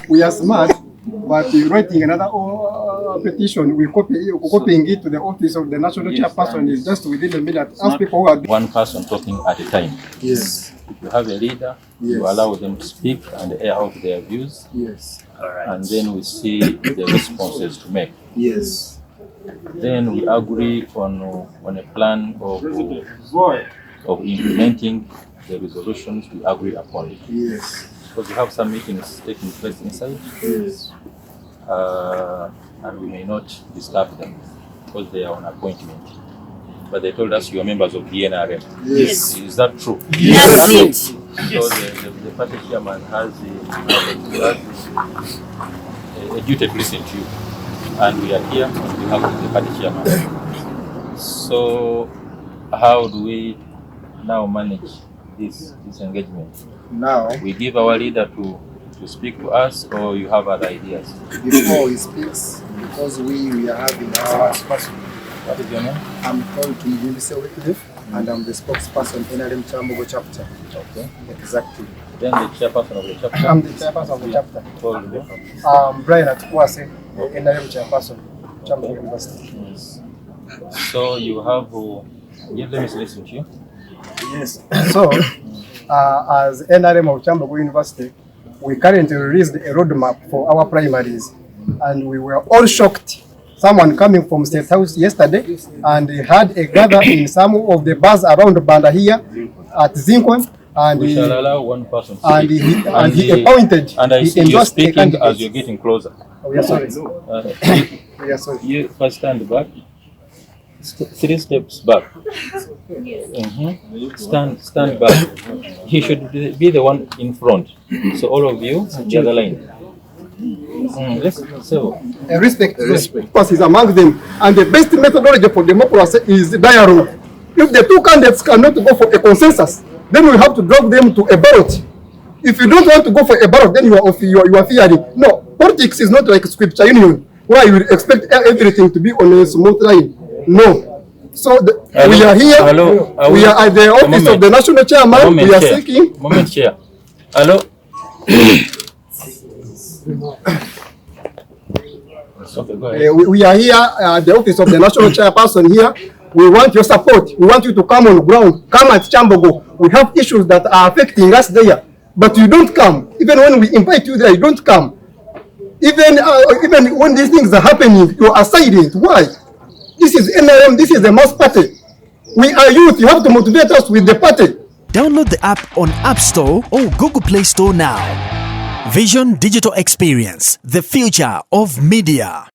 we are smart, but writing another petition, we're copying it to the office of the national chairperson is just within a minute. Ask people who are one person talking at a time. Yes. If you have a leader, you allow them to speak and air out their views. Yes. And then we see the responses to make. Yes. Then we agree on a plan of implementing the resolutions we agree upon. Yes. Because we have some meetings taking place inside. Yes. And we may not disturb them because they are on appointment. But they told us you are members of the NRM. Yes. Is that true? Yes. So the party chairman has a duty to listen to you. And we are here on behalf of the party chairman. So how do we now manage this engagement? Now, we give our leader to speak to us, or you have other ideas? Before he speaks, because we are having our spokesperson. What is your name? I'm called to Wycliffe, and I'm the spokesperson in NRM Kyambogo chapter. Okay. Exactly. Then the chairperson of the chapter? I'm the chairperson of the chapter. Told you? Brian Atukwase, NRM chairperson, Kyambogo University. Yes. So you have, let me listen to you. Yes. So, as NRM of Kyambogo University, we currently released a roadmap for our primaries, and we were all shocked. Someone coming from State House yesterday, and he had a gather in some of the bars around Banda here at Zinkwan, and we shall allow one person to and speak. he appointed. And I see you speaking as you're getting closer. Oh, yeah, sorry. Yeah, sorry. You first stand back. 3 steps back. Stand back. He should be the one in front. So all of you, the other line. Let's so Respect, because he's among them. And the best methodology for democracy is dialogue. If the two candidates cannot go for a consensus, then we have to drag them to a ballot. If you don't want to go for a ballot, then you are fearing. No, politics is not like scripture union, where you expect everything to be on a smooth line. No. So we are here. We are at the office of the national chairman. We are seeking. Moment, chair. Hello. Okay, go ahead. We are here at the office of the national chairperson here. We want your support. We want you to come on ground. Come at Kyambogo. We have issues that are affecting us there, but you don't come. Even when we invite you there, you don't come. Even when these things are happening, you are silent. Why? This is NRM. This is the mass party. We are youth. You have to motivate us with the party. Download the app on App Store or Google Play Store now. Vision Digital Experience, the future of media.